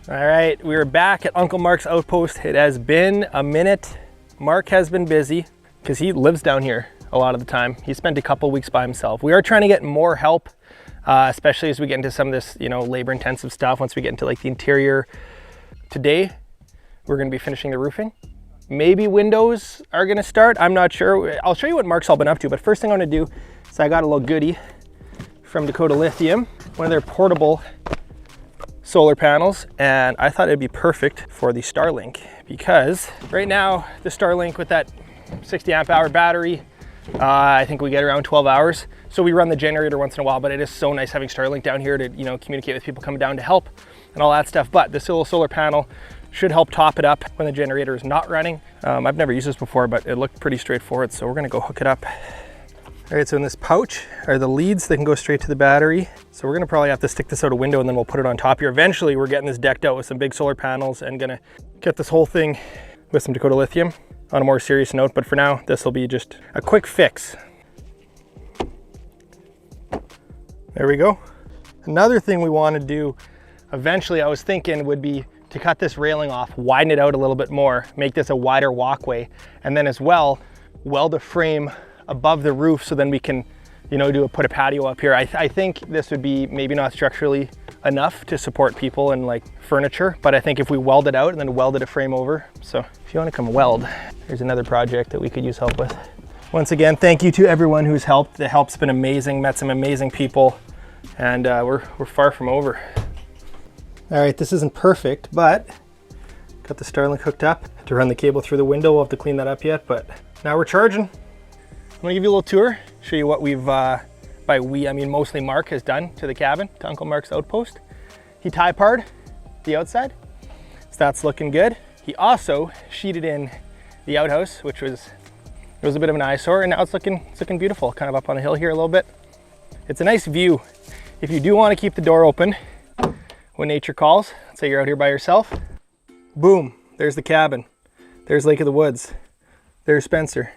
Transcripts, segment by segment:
All right, we are back at Uncle Mark's Outpost. It has been a minute. Mark has been busy because he lives down here a lot of the time. He spent a couple weeks by himself. We are trying to get more help, especially as we get into some of this, labor intensive stuff. Once we get into like the interior. Today, we're gonna be finishing the roofing. Maybe windows are gonna start, I'm not sure. I'll show you what Mark's all been up to, but first thing I wanna do is I got a little goodie from Dakota Lithium, one of their portable solar panels, and I thought it'd be perfect for the Starlink because right now the Starlink with that 60 amp hour battery, I think we get around 12 hours. So we run the generator once in a while, but it is so nice having Starlink down here to communicate with people coming down to help and all that stuff. But this little solar panel should help top it up when the generator is not running. I've never used this before, but it looked pretty straightforward. So we're gonna go hook it up. All right, so in this pouch are the leads that can go straight to the battery. So we're gonna probably have to stick this out a window and then we'll put it on top here. Eventually, we're getting this decked out with some big solar panels and gonna get this whole thing with some Dakota Lithium on a more serious note. But for now, this will be just a quick fix. There we go. Another thing we wanna do eventually, I was thinking would be to cut this railing off, widen it out a little bit more, make this a wider walkway, and then as well, weld a frame above the roof so then we can, put a patio up here. I think this would be maybe not structurally enough to support people and like furniture, but I think if we weld it out and then welded a frame over. So if you want to come weld, there's another project that we could use help with. Once again, thank you to everyone who's helped. The help's been amazing, met some amazing people, and we're far from over. All right, this isn't perfect, but got the Starlink hooked up. Had to run the cable through the window. We'll have to clean that up yet, but now we're charging. I'm gonna give you a little tour, show you what we've, by we, I mean mostly Mark has done to the cabin, to Uncle Mark's Outpost. He tie-parred the outside, so that's looking good. He also sheeted in the outhouse, which was a bit of an eyesore, and now it's looking beautiful, kind of up on the hill here a little bit. It's a nice view. If you do wanna keep the door open when nature calls, let's say you're out here by yourself, boom, there's the cabin. There's Lake of the Woods. There's Spencer.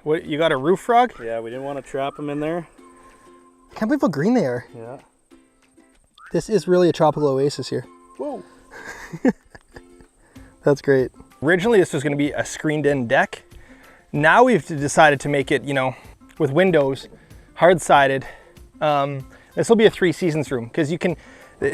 What, you got a roof frog? Yeah, we didn't want to trap them in there. I can't believe how green they are. Yeah. This is really a tropical oasis here. Whoa. That's great. Originally, this was going to be a screened-in deck. Now we've decided to make it, with windows, hard-sided. This will be a 3 seasons room because you can,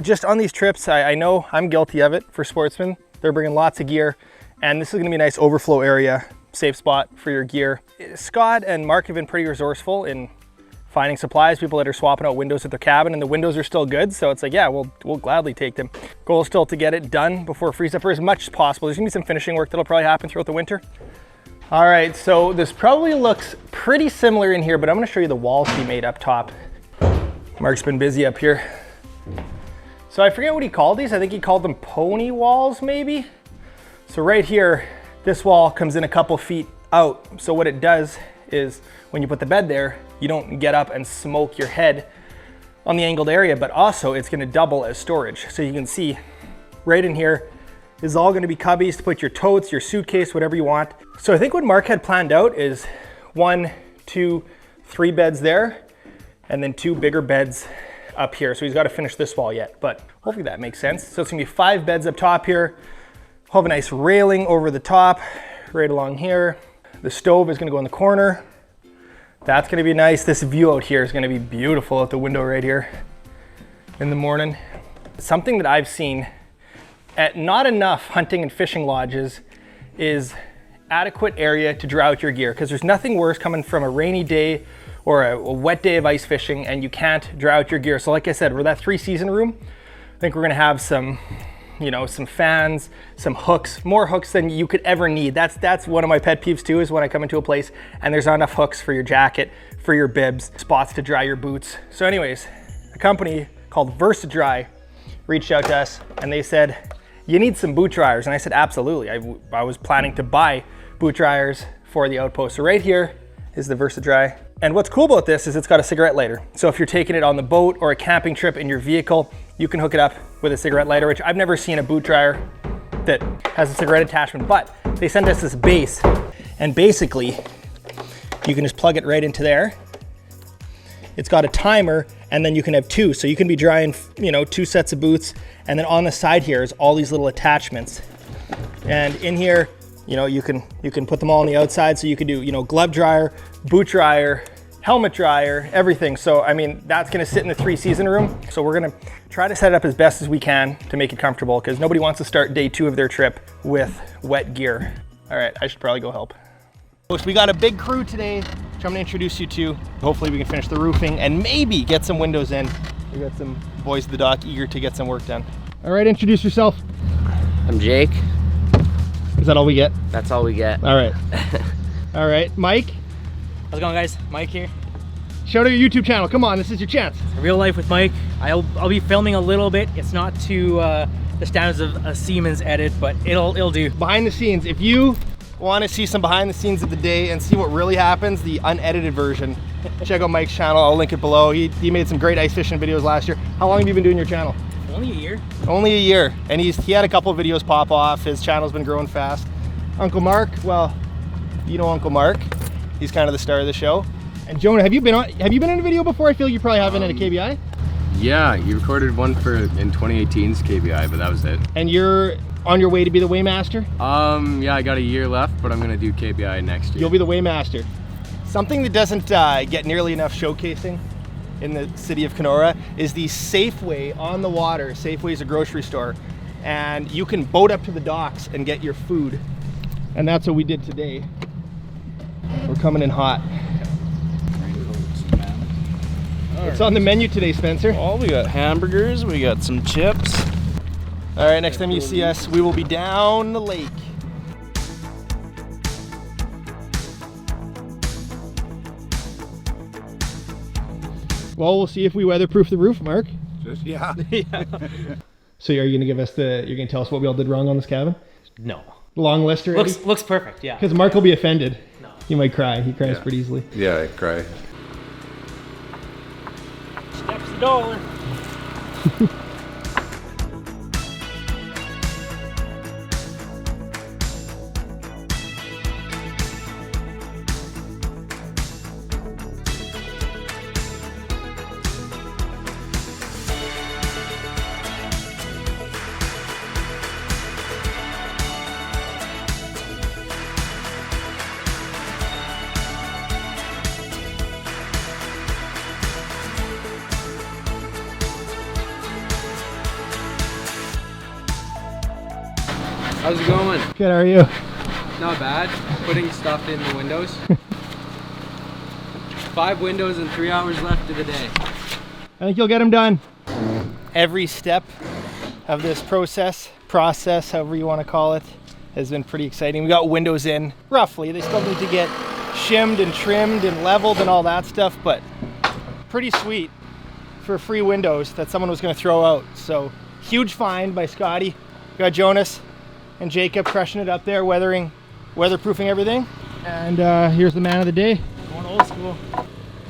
just on these trips, I know I'm guilty of it for sportsmen. They're bringing lots of gear, and this is going to be a nice overflow area. Safe spot for your gear. Scott and Mark have been pretty resourceful in finding supplies, people that are swapping out windows at their cabin, and the windows are still good, so it's like, yeah, we'll gladly take them. Goal is still to get it done before freeze up for as much as possible. There's gonna be some finishing work that'll probably happen throughout the winter. All right, so this probably looks pretty similar in here, but I'm gonna show you the walls he made up top. Mark's been busy up here. So I forget what he called these. I think he called them pony walls, maybe. So right here, this wall comes in a couple feet out. So what it does is when you put the bed there, you don't get up and smoke your head on the angled area, but also it's gonna double as storage. So you can see right in here is all gonna be cubbies to put your totes, your suitcase, whatever you want. So I think what Mark had planned out is 1, 2, 3 beds there, and then 2 bigger beds up here. So he's gotta finish this wall yet, but hopefully that makes sense. So it's gonna be 5 beds up top here. We'll have a nice railing over the top, right along here. The stove is gonna go in the corner. That's gonna be nice. This view out here is gonna be beautiful out the window right here in the morning. Something that I've seen at not enough hunting and fishing lodges is adequate area to dry out your gear, because there's nothing worse coming from a rainy day or a wet day of ice fishing and you can't dry out your gear. So like I said, we're that 3 season room. I think we're gonna have some some fans, some hooks, more hooks than you could ever need. That's one of my pet peeves too, is when I come into a place and there's not enough hooks for your jacket, for your bibs, spots to dry your boots. So anyways, a company called VersaDry reached out to us and they said, you need some boot dryers. And I said, absolutely. I was planning to buy boot dryers for the Outpost. So right here is the VersaDry. And what's cool about this is it's got a cigarette lighter. So if you're taking it on the boat or a camping trip in your vehicle, you can hook it up with a cigarette lighter, which I've never seen a boot dryer that has a cigarette attachment, but they sent us this base. And basically, you can just plug it right into there it's got a timer, and then you can have two. So you can be drying, you know, 2 sets of boots. And then on the side here is all these little attachments. And in here, you know, you can put them all on the outside. So you can do, you know, glove dryer, boot dryer, helmet dryer, everything. So, I mean, that's gonna sit in the 3-season room. So we're gonna try to set it up as best as we can to make it comfortable, because nobody wants to start day 2 of their trip with wet gear. All right, I should probably go help. So we got a big crew today, which I'm gonna introduce you to. Hopefully we can finish the roofing and maybe get some windows in. We got some boys at the dock eager to get some work done. All right, introduce yourself. I'm Jake. Is that all we get? That's all we get. All right. All right, Mike. How's it going, guys? Mike here. Shout out your YouTube channel. Come on, this is your chance. Real life with Mike. I'll be filming a little bit. It's not to the standards of a Siemens edit, but it'll do. Behind the scenes. If you want to see some behind the scenes of the day and see what really happens, the unedited version, check out Mike's channel. I'll link it below. He made some great ice fishing videos last year. How long have you been doing your channel? Only a year. Only a year, and he had a couple of videos pop off. His channel's been growing fast. Uncle Mark, well, you know Uncle Mark. He's kind of the star of the show. And Jonah, have you been in a video before? I feel you probably haven't in a KBI. Yeah, you recorded one in 2018's KBI, but that was it. And you're on your way to be the weighmaster? Yeah, I got a year left, but I'm gonna do KBI next year. You'll be the weighmaster. Something that doesn't get nearly enough showcasing in the city of Kenora is the Safeway on the water. Safeway is a grocery store, and you can boat up to the docks and get your food. And that's what we did today. We're coming in hot. What's on the menu today, Spencer? Oh, we got hamburgers, we got some chips. All right, next time you see us, we will be down the lake. Well, we'll see if we weatherproof the roof, Mark. Yeah. So are you gonna give us you're gonna tell us what we all did wrong on this cabin? No. Long list already? Looks perfect, yeah. Because Mark will be offended. No. He might cry. He cries pretty easily. Yeah, I cry. Steps the dollar. How's it going? Good, how are you? Not bad. Putting stuff in the windows. 5 windows and 3 hours left of the day. I think you'll get them done. Every step of this process, however you want to call it, has been pretty exciting. We got windows in, roughly. They still need to get shimmed and trimmed and leveled and all that stuff, but pretty sweet for free windows that someone was going to throw out. So huge find by Scotty. Got Jonas and Jacob crushing it up there, weatherproofing everything. And here's the man of the day. Going old school.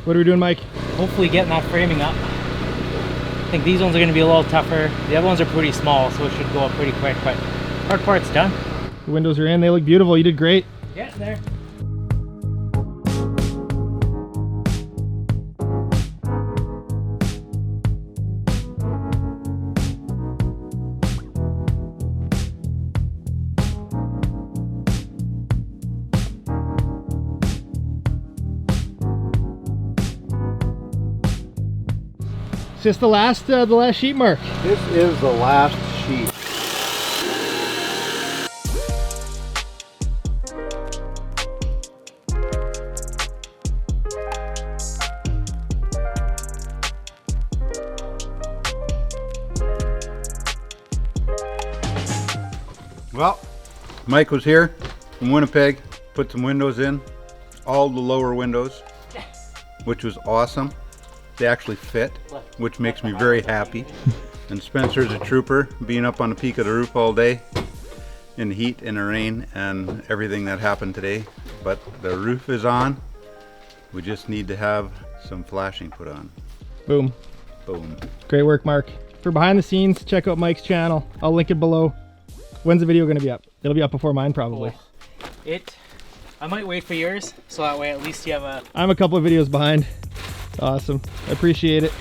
What are we doing, Mike? Hopefully getting that framing up. I think these ones are going to be a little tougher. The other ones are pretty small, so it should go up pretty quick, but hard part's done. The windows are in, they look beautiful. You did great. Getting there. Is this the last sheet, Mark? This is the last sheet. Well, Mike was here from Winnipeg, put some windows in, all the lower windows, which was awesome. They actually fit, which makes me very happy. And Spencer's a trooper, being up on the peak of the roof all day in the heat and the rain and everything that happened today. But the roof is on. We just need to have some flashing put on. Boom. Boom. Great work, Mark. For behind the scenes, check out Mike's channel. I'll link it below. When's the video going to be up? It'll be up before mine, probably. I might wait for yours, so that way at least you have a... I'm a couple of videos behind. Awesome. I appreciate it.